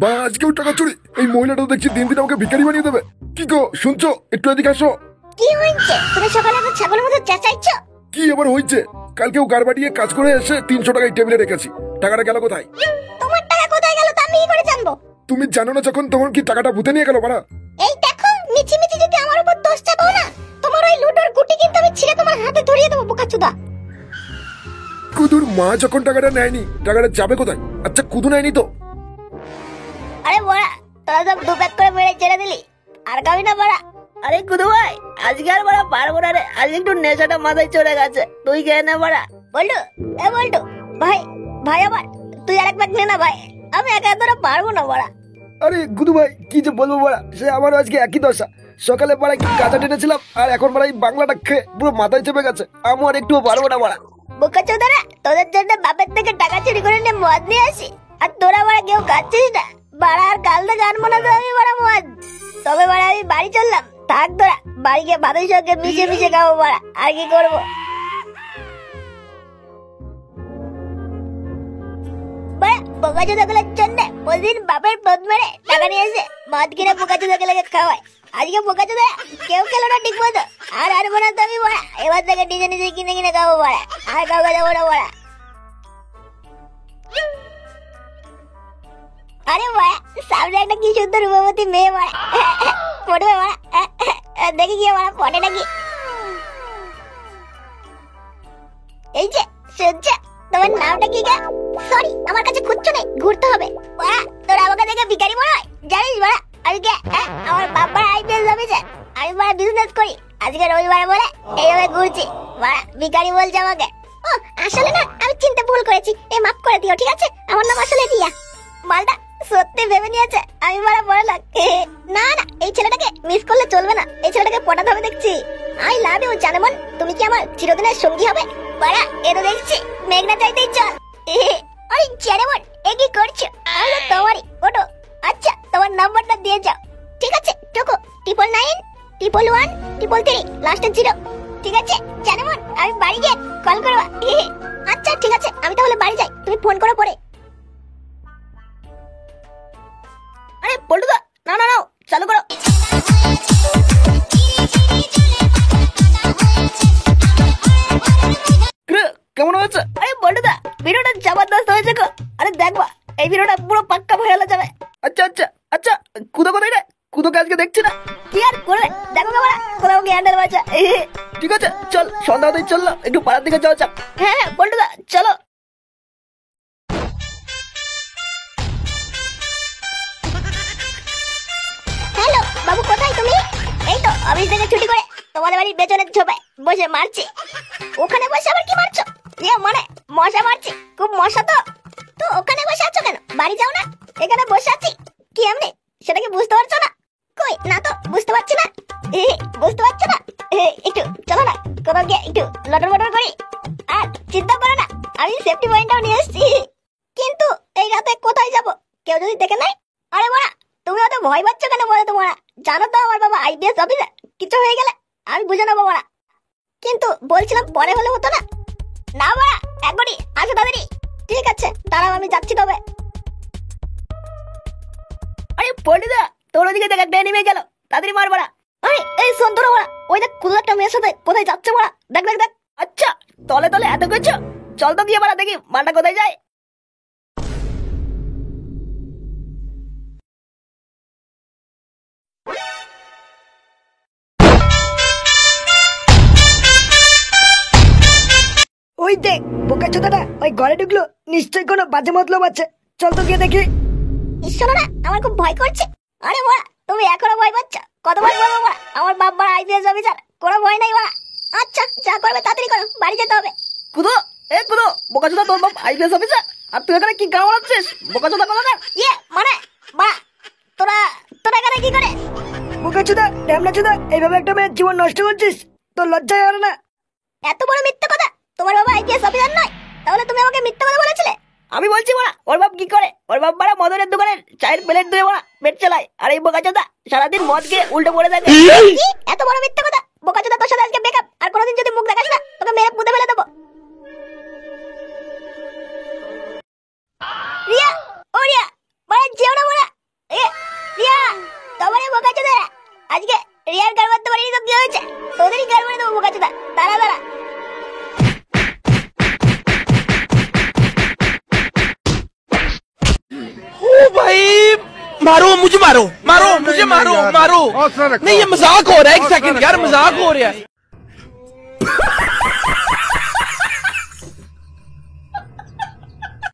বা আজকেও টাকা চুরি। এই মহিলাটা তো দেখছি দিন দিন আমাকে ভিখারি বানিয়ে দেবে। কি গো শুনছো? একটু এদিকে আসো। কি হয়েছে? তুমি সকালে আমার ছাগলের মতো চেঁচাইছো। কি আবার হয়েছে? কালকেও গাড় বাড়িয়ে কাজ করে এসে 300 টাকা এই টেবিলে রেখেছি। টাকাটা গেল কোথায়? তোমার টাকা কোথায় গেল তা আমি কি করে জানবো? তুমি জানো না যখন তখন কি টাকাটা ভূতে নিয়ে গেল বাড়া? এই দেখো, মিছি মিছি যদি আমার উপর দোষ চাপাও না, তোমার ওই লুডোর গুটি কিন্তু আমি ছিঁড়ে তোমার হাতে ধরিয়ে দেবো বোকাচোদা। কুদুর মা যখন টাকাটা নেয়নি, টাকাটা যাবে কোথায়? আচ্ছা কুদু নেয়নি তো? আরে বড়া, তোরা সব দু প্যাক করে মেরে ছেড়ে দিলি, আর খাবি না বড়া? আরে কুদু ভাই, আজকে আর বড়া পারবো না রে। আজকে একটু নেশাটা মাথায় চড়ে গেছে, তুই খেয়ে নে বড়া। বল্টু, এ বল্টু ভাই, ভাই আমার তুই আর এক প্যাক নে না ভাই, আমি একা ধরে পারবো না বড়া। আরে গুদু ভাই, কি যে বলবো বড়া, সে আমারও আজকে একই দশা। সকালে পাড়ায় গাঁজা টেনেছিলাম, আর এখন পাড়ায় বাংলাটা খেয়ে পুরো মাথায় চেপে গেছে। আমি আর একটুও পারবো না বড়া। বোকাচোদারা, তোদের জন্য বাপের থেকে টাকা চুরি করে নিয়ে মদ নিয়ে আসি, আর তোরা বড়া কেউ খাচ্ছিস না। বাড়া আর কাল থেকে আনবো না তো আমি বড়া মদ। তবে বড়া আমি বাড়ি চললাম, থাক তোরা বাড়ি গিয়ে ভাতের সঙ্গে মিশে মিশে খাবো বড়া, আর কি করবো। বড়া বোকাচোদা গুলোর জন্য প্রতিদিন বাপের পদ মেরে টাকা নিয়ে এসে মদ কিনে বোকাচোদা গুলোকে খাওয়ায়। আজকে বোকাচোদা কেউ খেলো না ঠিক মতো, আর আনবো না তো আমি বড়া। এবার থেকে নিজে নিজে কিনে কিনে খাবো বড়া, আর কাউকে দেবো না বড়া। আরে বড়া, সামনে একটা কি সুন্দর রূপবতী মেয়ে বড়া, পড়বে বড়া, দেখি কি বড়া পড়ে নাকি। এই যে শুনছ, তোমার নামটা কি গা? সরি, আমার কাছে খুঁজছো নেই, ঘুরতে হবে বড়া। তোরা আমাকে দেখে ভিখারি মনে হয় জানিস বড়া? আমি কে? আমার বাবার আইপিএস অফিসার, আমি বড়া বিজনেস করি। আজকে রবিবার বলে এইভাবে ঘুরছি বড়া, ভিখারি বলছে আমাকে। ও আসলে না, আমি চিনতে ভুল করেছি, এই মাফ করে দিও ঠিক আছে? আমার নাম আসলে রিয়া। মালটা সত্যি ভেবে নিয়েছে আমি বড় বড় লোক। না না, এই ছেলেটাকে মিস করলে চলবে না, এই ছেলেটাকে পটাতে হবে দেখছি। আই লাভ ইউ জানেমন, তুমি কি আমার চিরদিনের সঙ্গী হবে? বাড়া এতো দেখছি মেঘনা চাইতেই চল। আরে জানেমন, এ কি করছো? আমি তো তোমারই, ওটো। আচ্ছা তোমার নাম্বারটা দিয়ে যাও। ঠিক আছে টুকু, 9991133 লাস্টের 0। ঠিক আছে জানেমন, আমি বাড়ি গিয়ে কল করবো। আচ্ছা ঠিক আছে, আমি তাহলে বাড়ি যাই, তুমি ফোন করো পরে। আরে পল্টুদা, না না না, চালু করো। কেমন হয়েছে? আরে পল্টুদা, ভিডিওটা জবরদস্ত হয়েছে গো। আরে দেখবা, এই ভিডিওটা পুরো পাক্কা ভাইরাল হয়ে যাবে। আচ্ছা আচ্ছা আচ্ছা, কুদো কোথায় রে? কুদোকে আজকে দেখছি না। কি আর করবে, দেখো কেমন কোথাও গিয়ে হ্যান্ডেল বাজা। ঠিক আছে চল, সন্ধ্যা হতেই চললো, একটু পাড়ার দিকে যাওয়া যাক। হ্যাঁ হ্যাঁ পল্টুদা, চলো। হ্যালো বাবু, কোথায় তুমি? এই তো অফিস থেকে ছুটি করে তোমাদের বাড়ির পেছনের ঝোপে বসে মারছি। ওখানে বসে আবার কি মারছো? মানে মশা মারছি, খুব মশা তো। তো ওখানে বসে আছো কেন? বাড়ি যাও না, এখানে বসে আছি। কি এমনি, সেটা কি বুঝতে পারছো না? কই না তো, বুঝতে পারছি না। বুঝতে পারছো না? একটু চলো না, কোথাও গিয়ে একটু লটর বটর করি। আর চিন্তা করো না, আমি সেফটি পয়েন্টটাও নিয়ে এসেছি। কিন্তু এই রাতে কোথায় যাব, কেউ যদি দেখে নেয়? আরে বড়া, তুমি অত ভয় পাচ্ছ কেন বলো? তোমরা জানো তো আমার বাবা আইপিএস অফিসার, কিছু হয়ে গেলে আমি বুঝে নেবো বড়া। কিন্তু বলছিলাম পরে হলে হতো না? না বড়া, একবারই আসো তাড়াতাড়ি। ঠিক আছে দাঁড়াও, আমি যাচ্ছি তবে। আরে পল্টুদা, তোর ওদিকে দেখ একটা এনিমে গেল, তাড়াতাড়ি মার বড়া। আরে এই সন্তরা বড়া, ওই দেখ কুদু একটা মেয়ের সাথে কোথায় যাচ্ছে বড়া, দেখ দেখ দেখ। আচ্ছা, তলে তলে এত কিছু, চল তো গিয়ে বড়া দেখি মালটা কোথায় যায়। ওই দেখ বোকা চোদাটা ওই ঘরে ঢুকলো, নিশ্চয়ই কোনো বাজে মতলব আছে। চল তো গিয়ে দেখি। ঈশ্বর না, আমার খুব ভয় করছে। আরে বড়া, তুমি এখনো ভয় পাচ্ছ? কতবার বলবো বড়া, আমার বাবার আইপিএস অফিসার, কোনো ভয় নাই বড়া। আচ্ছা যা করবে তাড়াতাড়ি করো, বাড়ি যেতে হবে। কুদো, এ কুদো, বোকা চোদা তোর বাপ আইপিএস অফিসার, আর তুই এখানে কি গাওয়া আছিস? বোকা চোদা কথা না। মানে বা তোরা তোরা এখানে কি করে? বোকা চোদা, ড্যামনা চোদা, এইভাবে একটা মেয়ের জীবন নষ্ট করছিস, তোর লজ্জা হয় না? এত বড় মিথ্যা কথা! তোমার বাবা আইপিএস অফিসার নয়, তাহলে তুমি আমাকে মিথ্যা কথা বলেছিলে। আমি বলছি বড়া, ওর বাপ কি করে? ওর বাপ বড়া মদনের দোকানের চায়ের প্লেট ধুয়ে বড়া পেট চালায়, আর এই বোকাচোদা সারাদিন মদ খেয়ে উল্টো পড়ে থাকে। কি এত বড় মিথ্যা কথা? বোকাচোদা, তোর সাথে আজকে ব্রেকআপ, আর কোনোদিন যদি মুখ দেখাস না তোকে মেরে পুঁতে ফেলে দেবো। রিয়া, ও রিয়া, মানে যেও না বড়া। আজকে রিয়ার গাড় মারতে পারিনি তো কি হয়েছে? তোদেরই গাড় মেরে দেবো বোকাচোদা। দাঁড়া দাঁড়া। ओ भाई मारो मुझे मारो मारो मुझे मारो मारो नहीं ये मजाक हो रहा है एक सेकंड यार मजाक हो रहा है